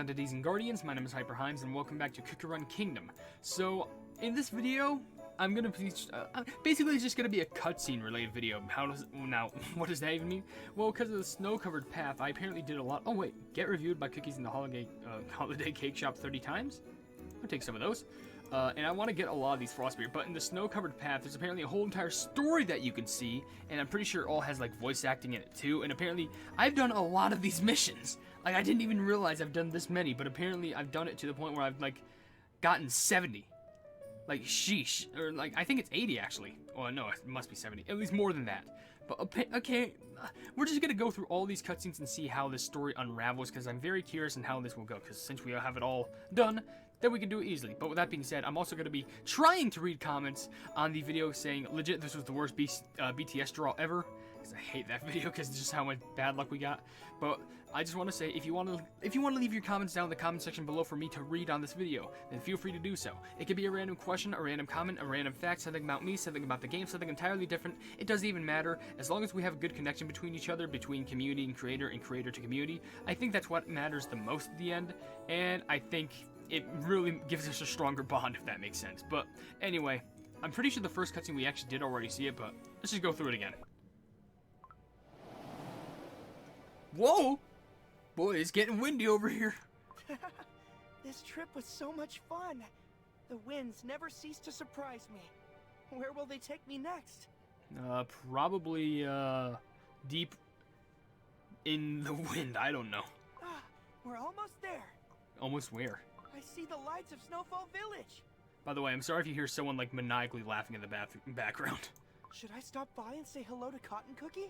entities, and guardians. My name is HyperHimes, and welcome back to Cookie Run Kingdom. So, in this video, I'm gonna basically it's just gonna be a cutscene related video. What does that even mean? Well, because of the snow-covered path, I apparently did a lot. Oh wait, get reviewed by Cookies in the Holiday Cake Shop 30 times. I'll take some of those. And I want to get a lot of these Frostbeard, but in the snow-covered path, there's apparently a whole entire story that you can see, and I'm pretty sure it all has, like, voice acting in it, too, and apparently, I've done a lot of these missions. Like, I didn't even realize I've done this many, but apparently I've done it to the point where I've, like, gotten 70. Like, sheesh. Or, like, I think it's 80, actually. Oh, no, it must be 70. At least more than that. But, okay, we're just gonna go through all these cutscenes and see how this story unravels, because I'm very curious on how this will go, because since we have it all done, then we can do it easily. But with that being said, I'm also going to be trying to read comments on the video saying, legit, this was the worst BTS draw ever. Because I hate that video because it's just how much bad luck we got. But I just want to say, if you want to leave your comments down in the comment section below for me to read on this video, then feel free to do so. It could be a random question, a random comment, a random fact, something about me, something about the game, something entirely different. It doesn't even matter. As long as we have a good connection between each other, between community and creator to community, I think that's what matters the most at the end. And I think it really gives us a stronger bond, if that makes sense. But anyway, I'm pretty sure the first cutscene we actually did already see it, but let's just go through it again. Whoa! Boy, it's getting windy over here. This trip was so much fun. The winds never cease to surprise me. Where will they take me next? Probably, deep in the wind. I don't know. We're almost there. Almost where? I see the lights of Snowfall Village. By the way, I'm sorry if you hear someone, like, maniacally laughing in the background. Should I stop by and say hello to Cotton Cookie?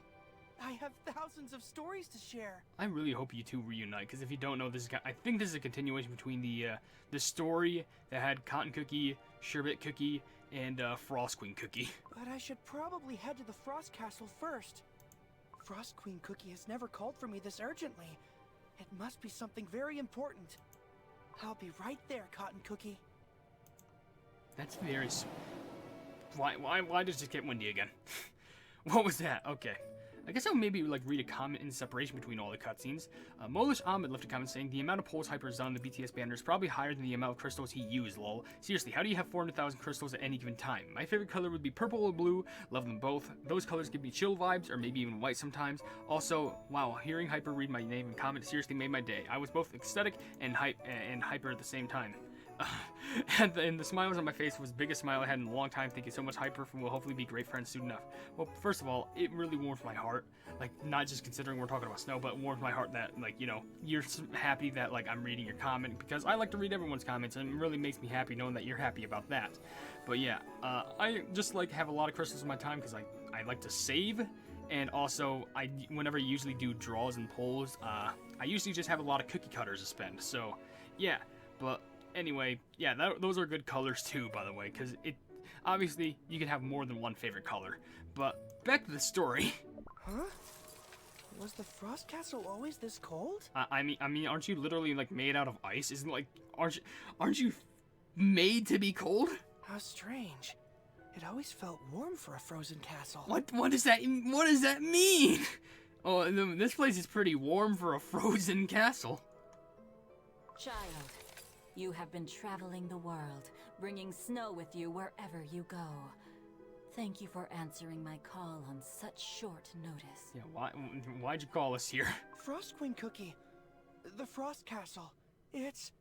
I have thousands of stories to share. I really hope you two reunite, because if you don't know, I think this is a continuation between the story that had Cotton Cookie, Sherbet Cookie, and Frost Queen Cookie. But I should probably head to the Frost Castle first. Frost Queen Cookie has never called for me this urgently. It must be something very important. I'll be right there, Cotton Cookie. That's very sweet. Why does it get windy again? What was that? Okay. I guess I'll maybe like read a comment in separation between all the cutscenes. Molish Ahmed left a comment saying, the amount of poles Hyper has done on the BTS banner is probably higher than the amount of crystals he used, lol. Seriously, how do you have 400,000 crystals at any given time? My favorite color would be purple or blue. Love them both. Those colors give me chill vibes, or maybe even white sometimes. Also, wow, hearing Hyper read my name and comment seriously made my day. I was both ecstatic and Hyper at the same time. And the smile on my face was the biggest smile I had in a long time. Thank you so much, Hyper, and we'll hopefully be great friends soon enough. Well, first of all, it really warms my heart. Like, not just considering we're talking about snow, but it warms my heart that, like, you know, you're happy that, like, I'm reading your comment, because I like to read everyone's comments, and it really makes me happy knowing that you're happy about that. But yeah, I just, like, have a lot of crystals in my time, because I like to save, and also, whenever I usually do draws and polls, I usually just have a lot of cookie cutters to spend, so, yeah, but anyway, yeah, those are good colors too, by the way, because obviously you can have more than one favorite color. But back to the story. Huh? Was the Frost Castle always this cold? I mean, aren't you literally like made out of ice? Isn't like, aren't you made to be cold? How strange. It always felt warm for a frozen castle. What does that mean? Oh, this place is pretty warm for a frozen castle. Child. You have been traveling the world, bringing snow with you wherever you go. Thank you for answering my call on such short notice. Yeah, why'd you call us here? Frost Queen Cookie. The Frost Castle. It's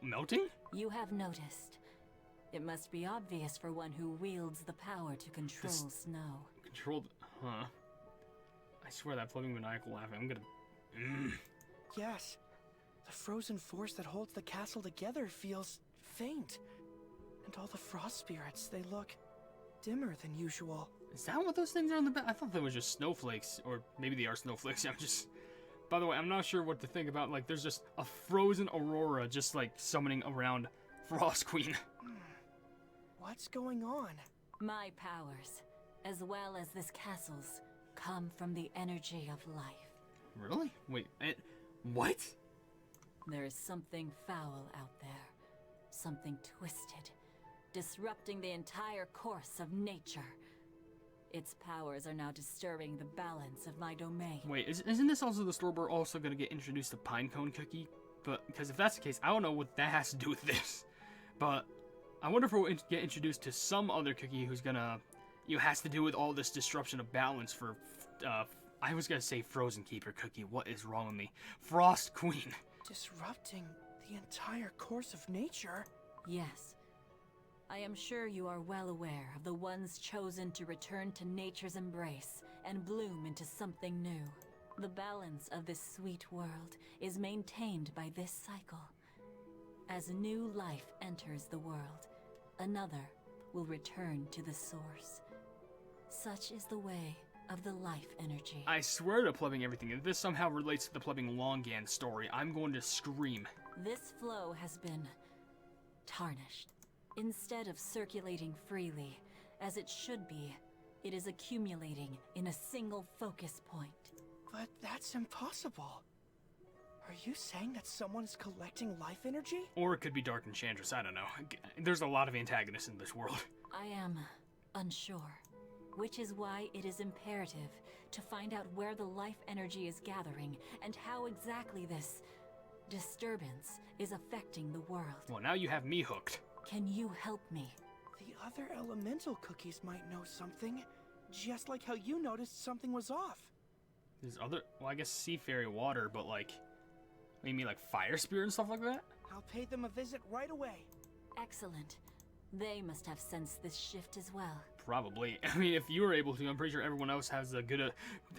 melting? You have noticed. It must be obvious for one who wields the power to control snow. Controlled, huh? I swear that floating maniacal laughing, I'm gonna... Yes. The frozen force that holds the castle together feels faint. And all the frost spirits, they look dimmer than usual. Is that what those things are on the back? I thought they were just snowflakes, or maybe they are snowflakes. By the way, I'm not sure what to think about, like, there's just a frozen aurora just, like, summoning around Frost Queen. What's going on? My powers, as well as this castle's, come from the energy of life. Really? Wait, what? There is something foul out there. Something twisted, disrupting the entire course of nature. Its powers are now disturbing the balance of my domain. Wait, isn't this also the store we're also gonna get introduced to Pinecone Cookie? But because if that's the case, I don't know what that has to do with this. But I wonder if we'll get introduced to some other cookie who's gonna, has to do with all this disruption of balance for, I was gonna say Frozen Keeper Cookie. What is wrong with me? Frost Queen. Disrupting the entire course of nature? Yes. I am sure you are well aware of the ones chosen to return to nature's embrace and bloom into something new. The balance of this sweet world is maintained by this cycle. As new life enters the world, another will return to the source. Such is the way of the life energy. I swear to plubbing everything. If this somehow relates to the plubbing Longan story, I'm going to scream. This flow has been tarnished. Instead of circulating freely, as it should be, it is accumulating in a single focus point. But that's impossible. Are you saying that someone is collecting life energy? Or it could be Dark Enchantress, I don't know. There's a lot of antagonists in this world. I am unsure, which is why it is imperative to find out where the life energy is gathering and how exactly this disturbance is affecting the world. Well, now you have me hooked. Can you help me? The other elemental cookies might know something, just like how you noticed something was off. There's other, well, I guess sea fairy water, but like, what do you mean, like fire spirit and stuff like that? I'll pay them a visit right away. Excellent. They must have sensed this shift as well. Probably. I mean, if you were able to, I'm pretty sure everyone else has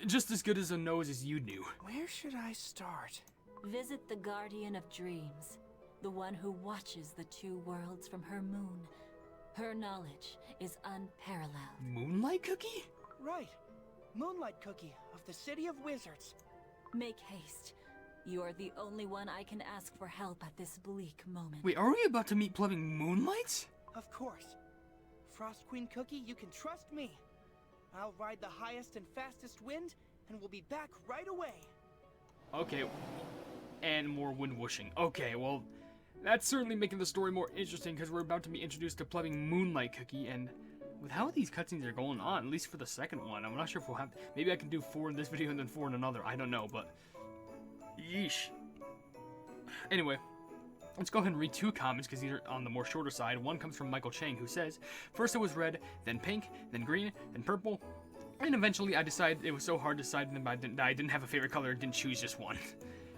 just as good as a nose as you do. Where should I start? Visit the Guardian of Dreams, the one who watches the two worlds from her moon. Her knowledge is unparalleled. Moonlight Cookie? Right. Moonlight Cookie of the City of Wizards. Make haste. You are the only one I can ask for help at this bleak moment. Wait, are we about to meet plubbing Moonlights? Of course. Frost Queen Cookie, you can trust me. I'll ride the highest and fastest wind, and we'll be back right away. Okay, and more wind whooshing. Okay, well, that's certainly making the story more interesting because we're about to be introduced to plubbing Moonlight Cookie, and with how these cutscenes are going on, at least for the second one, I'm not sure if we'll have, maybe I can do 4 in this video and then 4 in another, I don't know, but yeesh. Anyway, let's go ahead and read 2 comments because these are on the more shorter side. One comes from Michael Chang, who says, first it was red, then pink, then green, then purple, and eventually I decided it was so hard to decide that I didn't have a favorite color and didn't choose just one.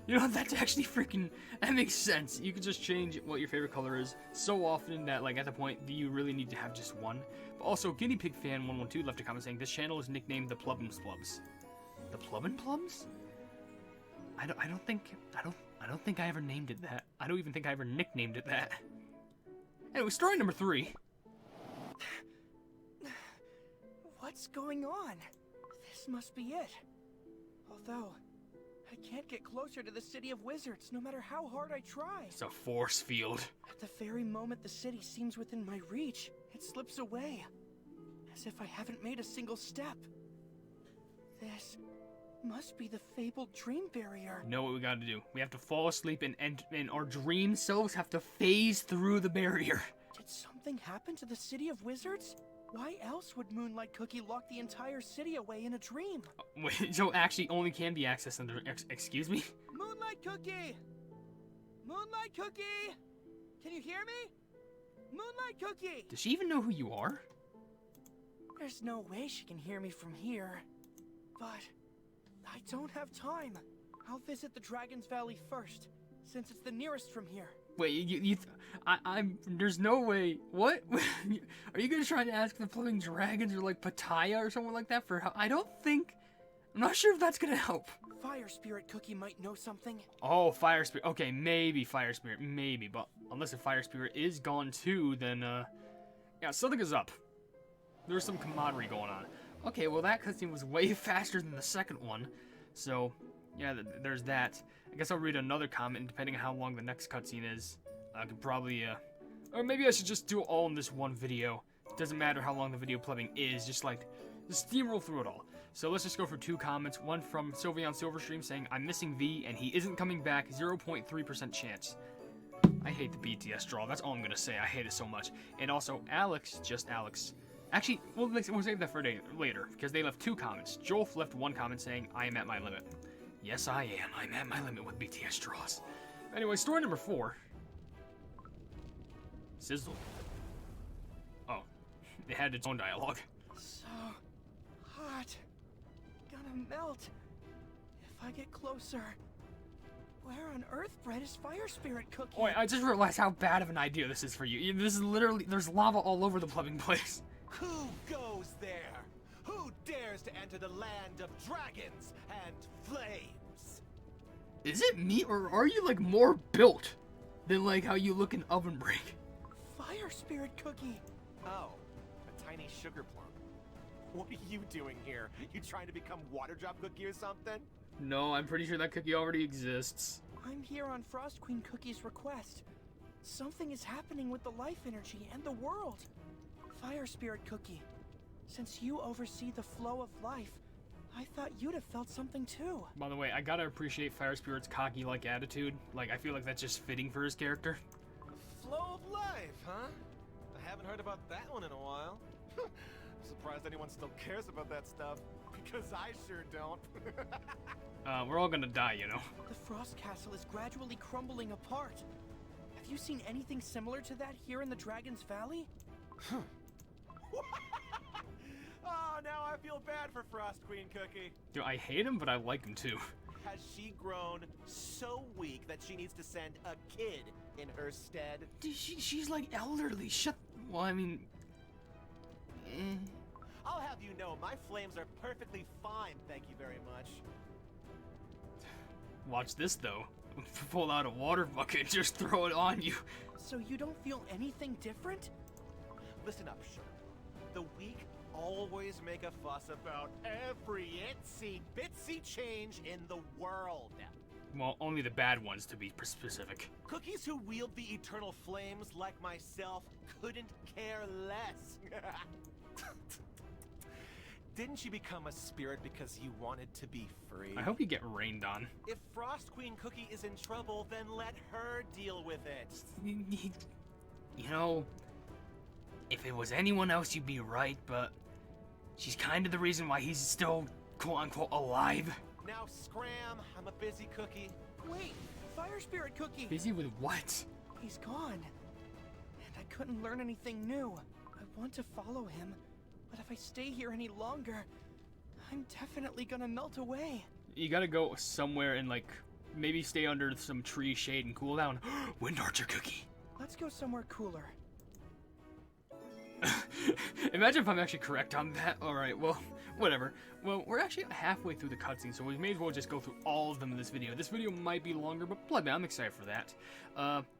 You know, that's actually freaking, that makes sense. You can just change what your favorite color is so often that, like, at the point, do you really need to have just one? But also, Guinea Pig Fan 112 left a comment saying, this channel is nicknamed the Plubbin' Plubs. The Plubbin' Plubs? I don't think I ever named it that. I don't even think I ever nicknamed it that. Anyway, story number 3. What's going on? This must be it. Although, I can't get closer to the City of Wizards, no matter how hard I try. It's a force field. At the very moment the city seems within my reach, it slips away. As if I haven't made a single step. This must be the fabled dream barrier. Know what we gotta do. We have to fall asleep and our dream selves have to phase through the barrier. Did something happen to the City of Wizards? Why else would Moonlight Cookie lock the entire city away in a dream? Wait, so actually only can be accessed under, excuse me? Moonlight Cookie! Moonlight Cookie! Can you hear me? Moonlight Cookie! Does she even know who you are? There's no way she can hear me from here. But I don't have time. I'll visit the Dragon's Valley first, since it's the nearest from here. Wait, there's no way. What? Are you gonna try to ask the Flaming Dragons or like Pattaya or someone like that for help? I'm not sure if that's gonna help. Fire Spirit Cookie might know something. Oh, Fire Spirit. Okay, maybe Fire Spirit, maybe. But unless the Fire Spirit is gone too, then, yeah, something is up. There's some camaraderie going on. Okay, well that cutscene was way faster than the second one. So, yeah, there's that. I guess I'll read another comment, depending on how long the next cutscene is. I could probably, or maybe I should just do it all in this one video. It doesn't matter how long the video plubbing is, just steamroll through it all. So let's just go for 2 comments. One from Sylvian Silverstream saying, I'm missing V and he isn't coming back, 0.3% chance. I hate the BTS draw, that's all I'm gonna say, I hate it so much. And also Alex, just Alex, Actually, we'll save that for later, because they left 2 comments. Joel left 1 comment saying, I am at my limit. Yes, I am. I'm at my limit with BTS straws. Anyway, story number 4. Sizzle. Oh, it had its own dialogue. So hot. Gonna melt. If I get closer. Where on earth bred is Fire Spirit Cookie? Oh, I just realized how bad of an idea this is for you. This is literally, there's lava all over the plumbing place. Who goes there? Who dares to enter the land of dragons and flames? Is it me, or are you, like, more built than, like, how you look in OvenBreak? Fire Spirit Cookie. Oh, a tiny sugar plum. What are you doing here? You trying to become Water Drop Cookie or something? No, I'm pretty sure that cookie already exists. I'm here on Frost Queen Cookie's request. Something is happening with the life energy and the world. Fire Spirit Cookie, since you oversee the flow of life, I thought you'd have felt something too. By the way, I gotta appreciate Fire Spirit's cocky-like attitude. Like, I feel like that's just fitting for his character. Flow of life, huh? I haven't heard about that one in a while. I'm surprised anyone still cares about that stuff, because I sure don't. We're all gonna die, you know. The Frost Castle is gradually crumbling apart. Have you seen anything similar to that here in the Dragon's Valley? Oh, now I feel bad for Frost Queen Cookie. Dude, I hate him, but I like him too. Has she grown so weak that she needs to send a kid in her stead? Dude, she's like elderly. Well, I mean... I'll have you know, my flames are perfectly fine, thank you very much. Watch this, though. Pull out a water bucket and just throw it on you. So you don't feel anything different? Listen up, Sherb. The weak always make a fuss about every itsy bitsy change in the world. Well, only the bad ones, to be specific. Cookies who wield the eternal flames like myself couldn't care less. Didn't you become a spirit because you wanted to be free? I hope you get rained on. If Frost Queen Cookie is in trouble, then let her deal with it. You know, if it was anyone else, you'd be right, but she's kind of the reason why he's still, quote-unquote, alive. Now scram, I'm a busy cookie. Wait, Fire Spirit Cookie! Busy with what? He's gone. And I couldn't learn anything new. I want to follow him, but if I stay here any longer, I'm definitely gonna melt away. You gotta go somewhere and, like, maybe stay under some tree shade and cool down. Wind Archer Cookie. Let's go somewhere cooler. Imagine if I'm actually correct on that. Alright, well, whatever. Well, we're actually halfway through the cutscene, so we may as well just go through all of them in this video. This video might be longer, but blood, man, I'm excited for that.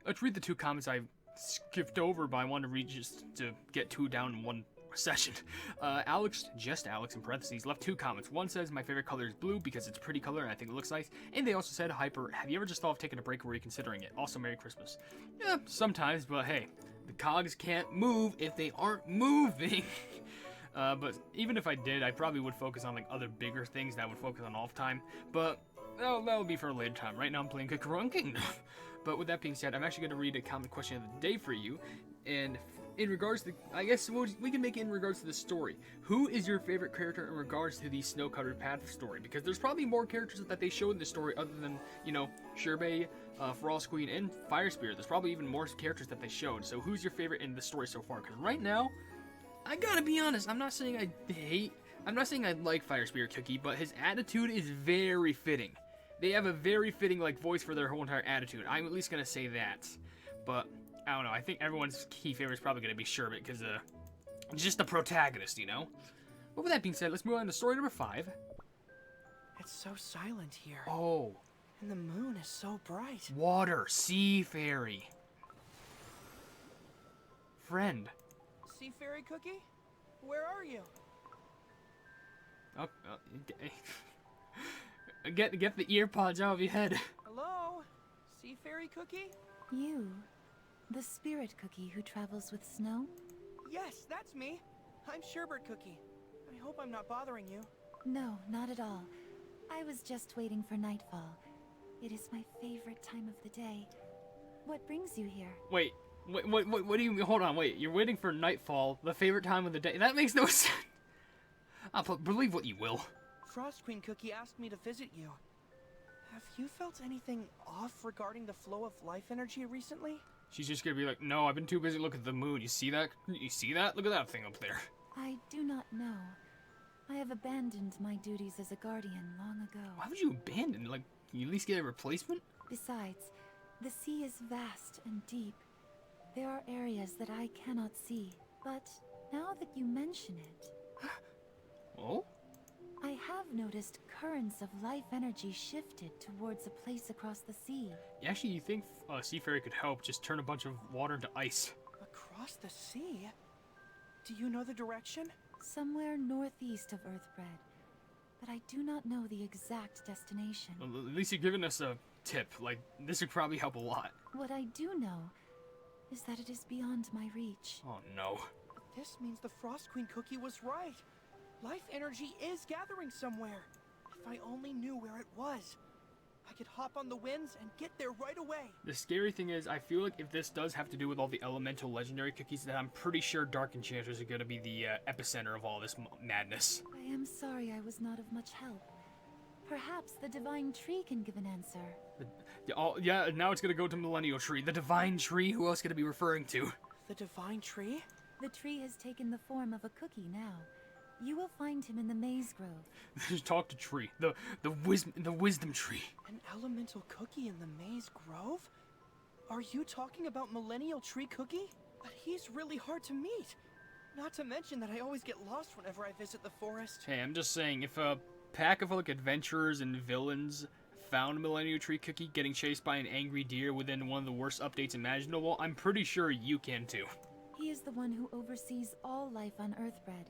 Let's read the 2 comments I skipped over, but I wanted to read just to get 2 down in one session. Alex, just Alex in parentheses, left 2 comments. One says, my favorite color is blue because it's a pretty color and I think it looks nice. And they also said, Hyper, have you ever just thought of taking a break or reconsidering it? Also, Merry Christmas. Yeah, sometimes, but hey, the cogs can't move if they aren't moving. But even if I did, I probably would focus on like other bigger things that would focus on off time. But that would be for a later time. Right now I'm playing Cookie Run Kingdom. But with that being said, I'm actually going to read a comment question of the day for you. And in regards to, I guess we can make it in regards to the story. Who is your favorite character in regards to the Snow-Covered Path story? Because there's probably more characters that they showed in the story other than, you know, Sherbet, Frost Queen, and Fire Spirit. There's probably even more characters that they showed. So who's your favorite in the story so far? Because right now, I gotta be honest, I'm not saying I like Fire Spirit Cookie, but his attitude is very fitting. They have a very fitting, like, voice for their whole entire attitude. I'm at least gonna say that. But I don't know, I think everyone's key favorite is probably going to be Sherbet, because, just the protagonist, you know? But with that being said, let's move on to story number 5. It's so silent here. Oh. And the moon is so bright. Water, sea fairy. Friend. Sea Fairy Cookie? Where are you? Oh, get the ear pods out of your head. Hello? Sea Fairy Cookie? You, the spirit cookie who travels with snow? Yes, that's me. I'm Sherbet Cookie. I hope I'm not bothering you. No, not at all. I was just waiting for nightfall. It is my favorite time of the day. What brings you here? Wait, What do you mean? Hold on, wait. You're waiting for nightfall, the favorite time of the day. That makes no sense. Believe what you will. Frost Queen Cookie asked me to visit you. Have you felt anything off regarding the flow of life energy recently? She's just gonna be like, no, I've been too busy looking at the moon. You see that? You see that? Look at that thing up there. I do not know. I have abandoned my duties as a guardian long ago. Why would you abandon? Like, can you at least get a replacement? Besides, the sea is vast and deep. There are areas that I cannot see. But now that you mention it... Oh? I have noticed currents of life energy shifted towards a place across the sea. Actually, you think Sea Fairy could help just turn a bunch of water into ice? Across the sea? Do you know the direction? Somewhere northeast of Earthbread. But I do not know the exact destination. Well, at least you're giving us a tip. Like, this would probably help a lot. What I do know is that it is beyond my reach. Oh, no. This means the Frost Queen Cookie was right. Life energy is gathering somewhere. If I only knew where it was, I could hop on the winds and get there right away. The scary thing is, I feel like if this does have to do with all the elemental legendary cookies, then I'm pretty sure Dark Enchanters are going to be the epicenter of all this madness. I am sorry I was not of much help. Perhaps the Divine Tree can give an answer. Yeah, now it's going to go to Millennial Tree. The Divine Tree, who else could it be referring to? The Divine Tree? The tree has taken the form of a cookie now. You will find him in the Maze Grove. Talk to Tree. The Wisdom Tree. An elemental cookie in the Maze Grove? Are you talking about Millennial Tree Cookie? But he's really hard to meet. Not to mention that I always get lost whenever I visit the forest. Hey, I'm just saying, if a pack of like adventurers and villains found Millennial Tree Cookie getting chased by an angry deer within one of the worst updates imaginable, I'm pretty sure you can too. He is the one who oversees all life on Earthbread.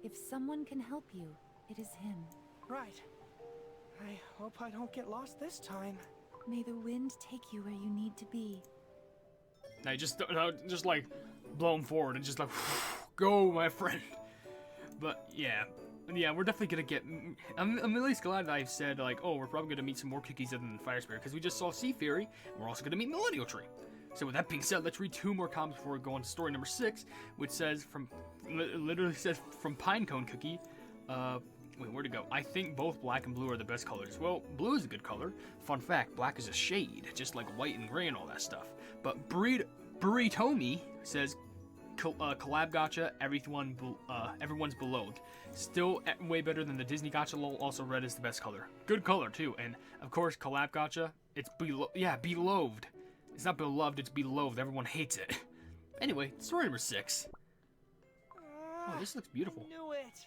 If someone can help you, it is him. Right. I hope I don't get lost this time. May the wind take you where you need to be. I just like blow him forward and just like go, my friend. But yeah, we're definitely gonna get. I'm at least glad that I've said like, oh, we're probably gonna meet some more cookies other than Fire Spirit because we just saw Sea Fairy. And we're also gonna meet Millennial Tree. So with that being said, let's read 2 more comments before we go on to story number 6, which says literally says from Pinecone Cookie. Wait, where'd it go? I think both black and blue are the best colors. Well, blue is a good color. Fun fact, black is a shade, just like white and gray and all that stuff. But Burritomi says collab gotcha, everyone's beloved. Still way better than the Disney gotcha lol. Also red is the best color. Good color too. And of course, collab gotcha, it's beloved. It's not beloved, it's beloved. Everyone hates it. Anyway, story number 6. Oh, this looks beautiful. I knew it.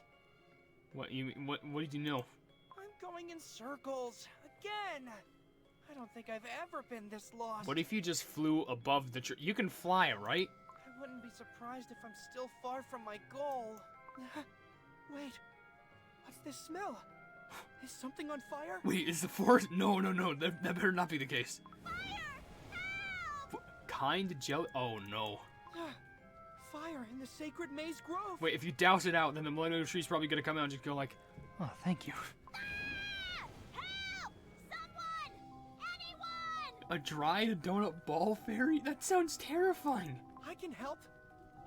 What did you know? I'm going in circles again. I don't think I've ever been this lost. What if you just flew above the tree? You can fly, right? I wouldn't be surprised if I'm still far from my goal. Wait, what's this smell? Is something on fire? Wait, is the forest? No. That better not be the case. Kind jelly? Oh no. Fire in the sacred Maze Grove. Wait, if you douse it out, then the Millennial Tree's probably gonna come out and just go like, oh, thank you. Help! Someone! Anyone! A dried donut ball fairy? That sounds terrifying. I can help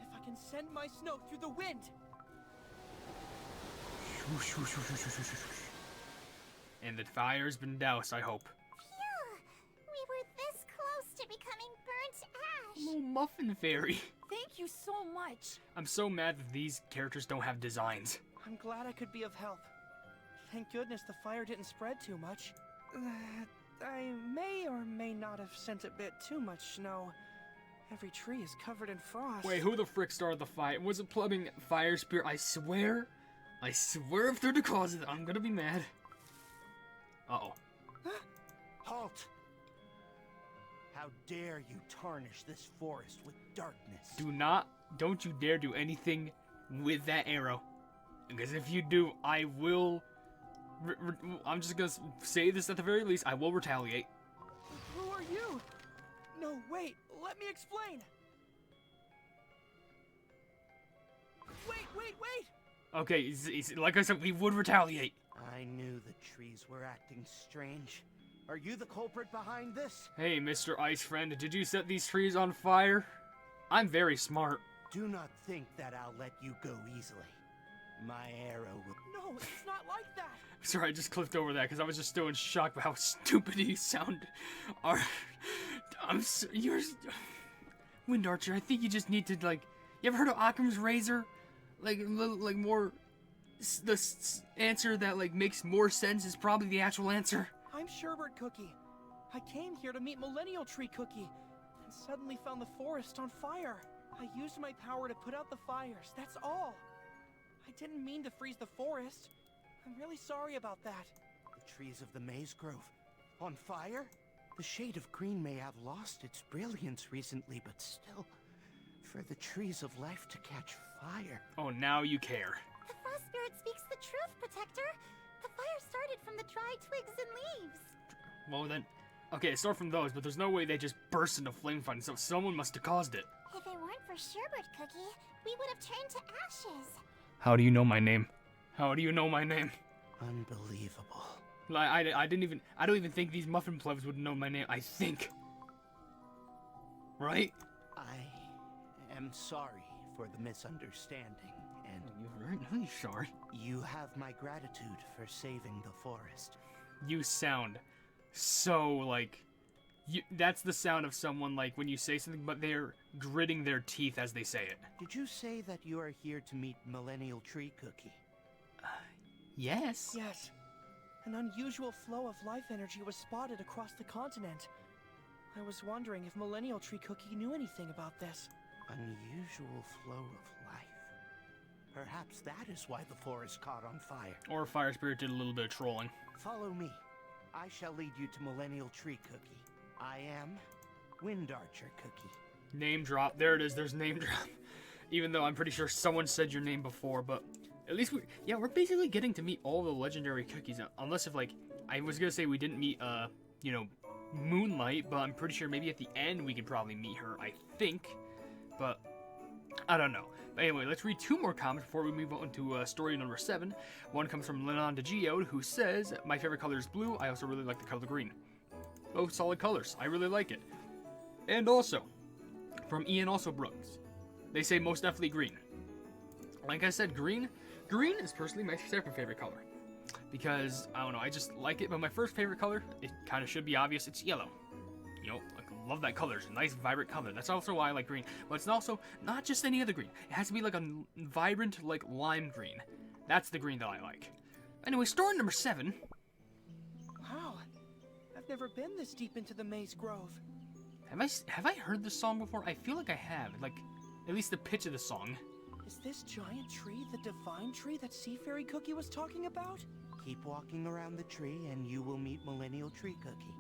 if I can send my snow through the wind. And the fire's been doused, I hope. Phew! We were this close to becoming burnt ash. Little muffin fairy. Thank you so much. I'm so mad that these characters don't have designs. I'm glad I could be of help. Thank goodness the fire didn't spread too much. I may or may not have sent a bit too much snow. Every tree is covered in frost. Wait, who the frick started the fire? Was it plumbing Fire Spirit? I swear if they're the cause of it, I'm gonna be mad. Uh-oh. Halt! How dare you tarnish this forest with darkness? Don't you dare do anything with that arrow. Because if you do, I will, I'm just gonna say this at the very least, I will retaliate. Who are you? No, wait, let me explain. Wait! Okay, like I said, we would retaliate. I knew the trees were acting strange. Are you the culprit behind this? Hey, Mr. Ice Friend, did you set these trees on fire? I'm very smart. Do not think that I'll let you go easily. My arrow will... No, it's not like that. Sorry, I just clicked over that because I was just still in shock by how stupid he sounded. You're... Wind Archer, I think you just need to, like... You ever heard of Occam's razor? Like, more... answer that, like, makes more sense is probably the actual answer. I'm Sherbet Cookie. I came here to meet Millennial Tree Cookie, and suddenly found the forest on fire. I used my power to put out the fires, that's all. I didn't mean to freeze the forest. I'm really sorry about that. The trees of the Maze Grove. On fire? The shade of green may have lost its brilliance recently, but still, for the trees of life to catch fire. Oh, now you care. The Frost Spirit speaks the truth, Protector. The fire started from the dry twigs and leaves. Well then, okay, it started from those, but there's no way they just burst into flame fun, so someone must have caused it. If it weren't for Sherbet Cookie, we would have turned to ashes. How do you know my name? How do you know my name? Unbelievable. I don't even think these muffin plebs would know my name. I think. Right? I am sorry for the misunderstanding, and You're really sorry. you have my gratitude for saving the forest. You sound so like... that's the sound of someone like when you say something, but they're gritting their teeth as they say it. Did you say that you are here to meet Millennial Tree Cookie? Yes. Yes. An unusual flow of life energy was spotted across the continent. I was wondering if Millennial Tree Cookie knew anything about this. Unusual flow of life. Perhaps that is why the forest caught on fire. Or Fire Spirit did a little bit of trolling. Follow me. I shall lead you to Millennial Tree Cookie. I am Wind Archer Cookie. Name drop. There it is. There's name drop. Even though I'm pretty sure someone said your name before, but at least we're basically getting to meet all the legendary cookies. Unless if like I was gonna say we didn't meet Moonlight, but I'm pretty sure maybe at the end we could probably meet her. I think, but I don't know. But anyway, let's read two more comments before we move on to story number 7. One comes from Lenon DeGeo, who says, "My favorite color is blue. I also really like the color green. Both solid colors. I really like it." And also, from Ian also Brooks, they say most definitely green. Like I said, green is personally my second favorite color. Because, I don't know, I just like it. But my first favorite color, it kind of should be obvious, it's yellow. You know, like, I love that color. It's a nice, vibrant color. That's also why I like green. But it's also not just any other green. It has to be like a vibrant, like, lime green. That's the green that I like. Anyway, story number 7. Wow. I've never been this deep into the Maze Grove. Have I heard this song before? I feel like I have. Like, at least the pitch of the song. Is this giant tree the divine tree that Sea Fairy Cookie was talking about? Keep walking around the tree and you will meet Millennial Tree Cookie.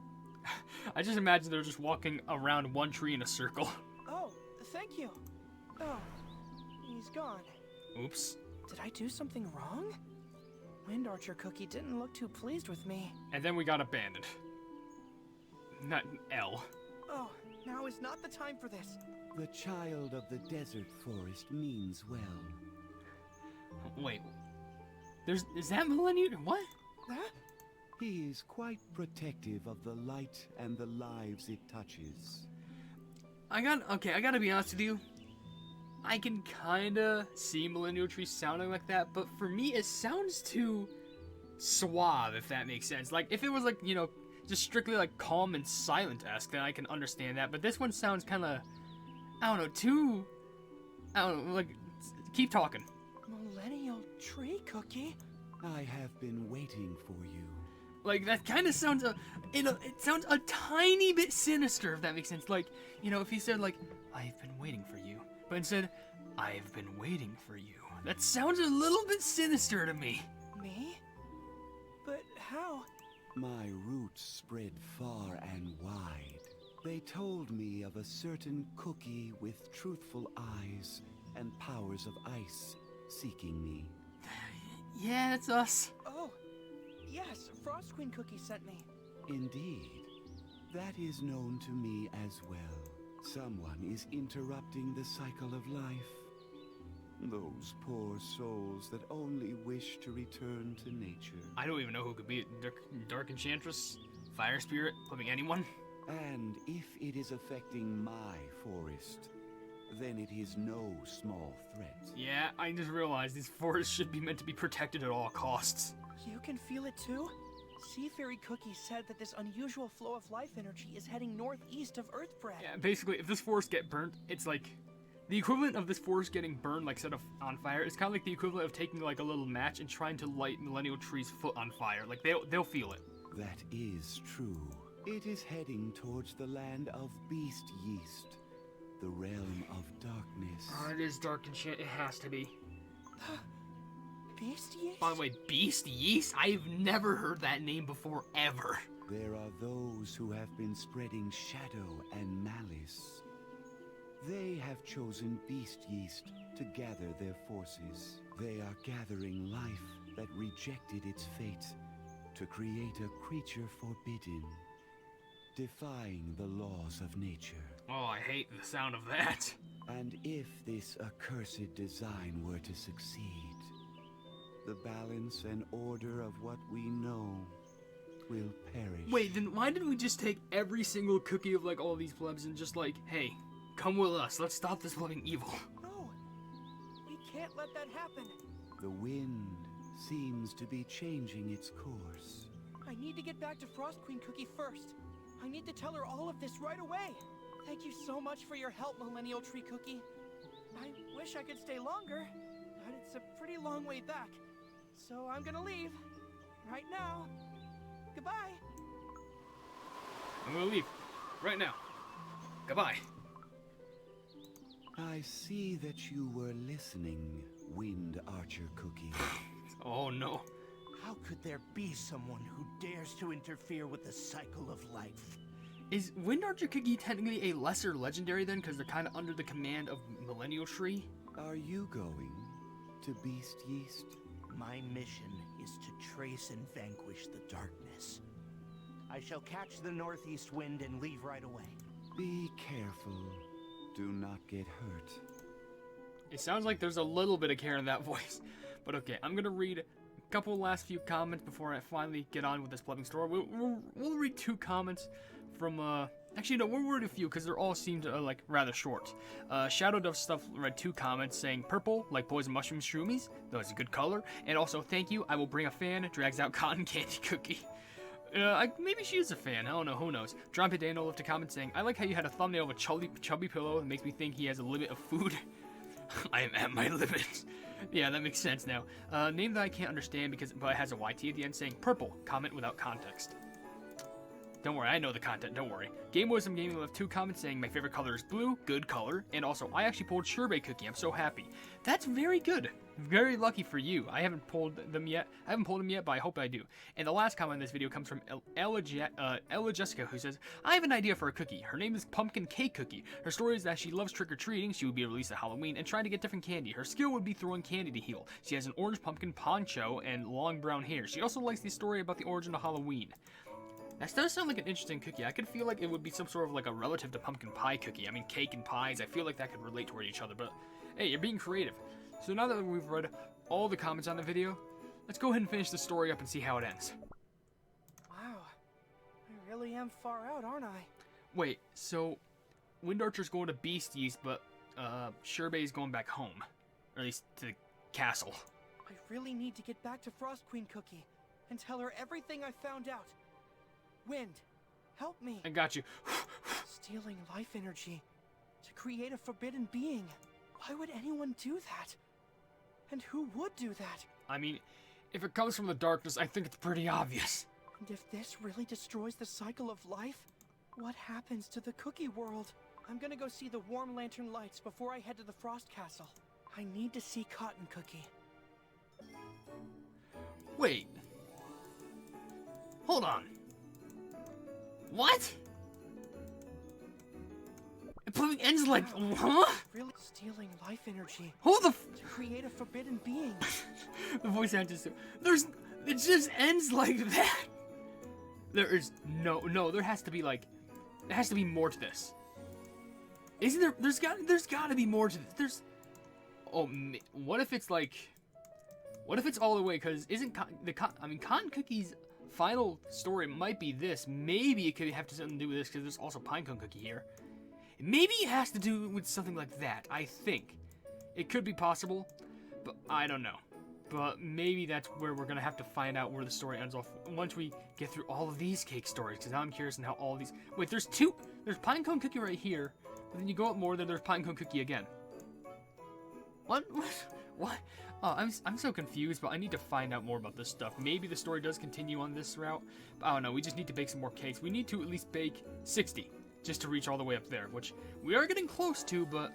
I just imagine they're just walking around one tree in a circle. Oh, thank you. Oh, he's gone. Oops. Did I do something wrong? Wind Archer Cookie didn't look too pleased with me. And then we got abandoned. Not L. Oh, now is not the time for this. The child of the desert forest means well. Wait. Is that Millennium? What? Huh? He is quite protective of the light and the lives it touches. I gotta be honest with you. I can kinda see Millennial Tree sounding like that, but for me it sounds too suave, if that makes sense. Like, if it was like, you know, just strictly like calm and silent-esque, then I can understand that. But this one sounds kinda, I don't know, like, keep talking. Millennial Tree Cookie? I have been waiting for you. Like, that kind of sounds, it sounds a tiny bit sinister, if that makes sense. Like, you know, if he said, like, "I've been waiting for you," but instead, "I've been waiting for you." That sounds a little bit sinister to me. Me? But how? My roots spread far and wide. They told me of a certain cookie with truthful eyes and powers of ice seeking me. Yeah, it's us. Oh, yes, Frost Queen Cookie sent me. Indeed, that is known to me as well. Someone is interrupting the cycle of life. Those poor souls that only wish to return to nature. I don't even know who could be it. Dark Enchantress? Fire Spirit? Flipping anyone? And if it is affecting my forest, then it is no small threat. Yeah, I just realized these forests should be meant to be protected at all costs. You can feel it too? Sea Fairy Cookie said that this unusual flow of life energy is heading northeast of Earthbread. Yeah, basically, if this forest get burnt, it's like the equivalent of this forest getting burned, like set on fire. It's kind of like the equivalent of taking like a little match and trying to light Millennial Tree's foot on fire. Like they'll feel it. That is true. It is heading towards the land of Beast Yeast, the realm of darkness. Oh, it is dark and shit. It has to be. Beast Yeast? By the way, Beast Yeast? I've never heard that name before, ever. There are those who have been spreading shadow and malice. They have chosen Beast Yeast to gather their forces. They are gathering life that rejected its fate to create a creature forbidden, defying the laws of nature. Oh, I hate the sound of that. And if this accursed design were to succeed, the balance and order of what we know will perish. Wait, then why didn't we just take every single cookie of like all these plebs and just like, hey, come with us, let's stop this living evil? No, we can't let that happen. The wind seems to be changing its course. I need to get back to Frost Queen Cookie first. I need to tell her all of this right away. Thank you so much for your help, Millennial Tree Cookie. I wish I could stay longer, but it's a pretty long way back. So I'm gonna leave. Right now. Goodbye. I'm gonna leave. Right now. Goodbye. I see that you were listening, Wind Archer Cookie. Oh no. How could there be someone who dares to interfere with the cycle of life? Is Wind Archer Cookie technically a lesser legendary then, because they're kind of under the command of Millennial Tree? Are you going to Beast Yeast? My mission is to trace and vanquish the darkness. I shall catch the northeast wind and leave right away. Be careful. Do not get hurt. It sounds like there's a little bit of care in that voice. But okay, I'm gonna read a couple last few comments before I finally get on with this plumbing story. We'll read 2 comments from, actually, no, we'll read a few because they all seem to, like, rather short. Shadow Dove Stuff read 2 comments saying, purple, like poison mushroom shroomies. That was a good color. And also, thank you, I will bring a fan, drags out cotton candy cookie. Maybe she is a fan, I don't know, who knows. Drump Daniel left a comment saying, I like how you had a thumbnail of a chubby pillow. It makes me think he has a limit of food. I am at my limit. Yeah, that makes sense now. Name that I can't understand but it has a YT at the end saying, purple, comment without context. Don't worry, I know the content, don't worry. Game Wisdom Gaming left 2 comments saying my favorite color is blue, good color, and also I actually pulled Sherbet Cookie, I'm so happy. That's very good. Very lucky for you. I haven't pulled them yet, but I hope I do. And the last comment in this video comes from Ella Jessica, who says, I have an idea for a cookie. Her name is Pumpkin Cake Cookie. Her story is that she loves trick-or-treating, she would be released at Halloween, and trying to get different candy. Her skill would be throwing candy to heal. She has an orange pumpkin poncho and long brown hair. She also likes the story about the origin of Halloween. That does sound like an interesting cookie. I could feel like it would be some sort of like a relative to pumpkin pie cookie. I mean, cake and pies, I feel like that could relate toward each other, but hey, you're being creative. So now that we've read all the comments on the video, let's go ahead and finish the story up and see how it ends. Wow. I really am far out, aren't I? Wait, so Wind Archer's going to Beast Yeast, but Sherbet is going back home. Or at least to the castle. I really need to get back to Frost Queen Cookie and tell her everything I found out. Wind, help me. I got you. Stealing life energy to create a forbidden being. Why would anyone do that? And who would do that? I mean, if it comes from the darkness, I think it's pretty obvious. And if this really destroys the cycle of life, what happens to the cookie world? I'm gonna go see the warm lantern lights before I head to the Frost Castle. I need to see Cotton Cookie. Wait. Hold on. What? It probably ends like, huh? Really stealing life energy Who the to create a forbidden being. The voice actor said, it just ends like that. There is no, there has to be like, there has to be more to this. Isn't there, there's got to be more to this. What if it's like, what if it's all the way, because Cotton Cookie's final story might be this. Maybe it could have something to do with this, because there's also Pinecone Cookie here. Maybe it has to do with something like that, I think. It could be possible, but I don't know. But maybe that's where we're going to have to find out where the story ends off once we get through all of these cake stories, because now I'm curious on how all these... Wait, there's two... There's Pinecone Cookie right here, but then you go up more, then there's Pinecone Cookie again. What? What? Oh, I'm so confused, but I need to find out more about this stuff. Maybe the story does continue on this route, but I don't know. We just need to bake some more cakes. We need to at least bake 60 just to reach all the way up there, which we are getting close to, but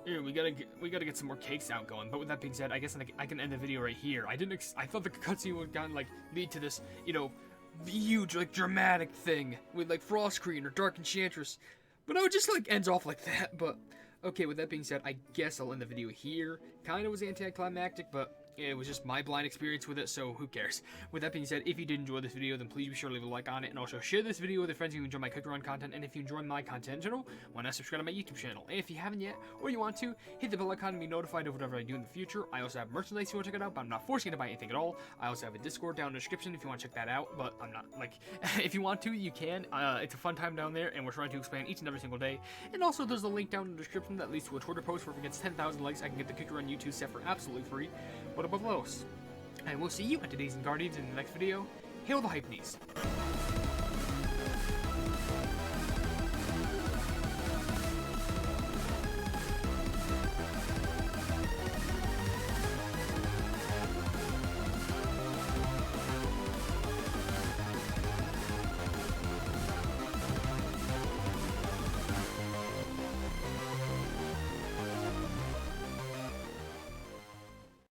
here, we gotta get some more cakes out going. But with that being said, I guess I can end the video right here. I thought the cutscene would kind of like lead to this, you know, huge like dramatic thing with like Frost Queen or Dark Enchantress, but no, it just like ends off like that. But okay, with that being said, I guess I'll end the video here. Kind of was anticlimactic, but it was just my blind experience with it, so who cares? With that being said, if you did enjoy this video, then please be sure to leave a like on it, and also share this video with your friends who enjoy my Cookie Run content, and if you enjoy my content in general, why not subscribe to my YouTube channel? And if you haven't yet, or you want to, hit the bell icon to be notified of whatever I do in the future. I also have merchandise if you want to check it out, but I'm not forcing you to buy anything at all. I also have a Discord down in the description if you want to check that out, but I'm not, like, if you want to, you can. It's a fun time down there, and we're trying to expand each and every single day. And also, there's a link down in the description that leads to a Twitter post where if it gets 10,000 likes, I can get the Cookie Run YouTube set for absolutely free. But above all else, and we'll see you at today's Guardians in the next video. Hail the Hypenese!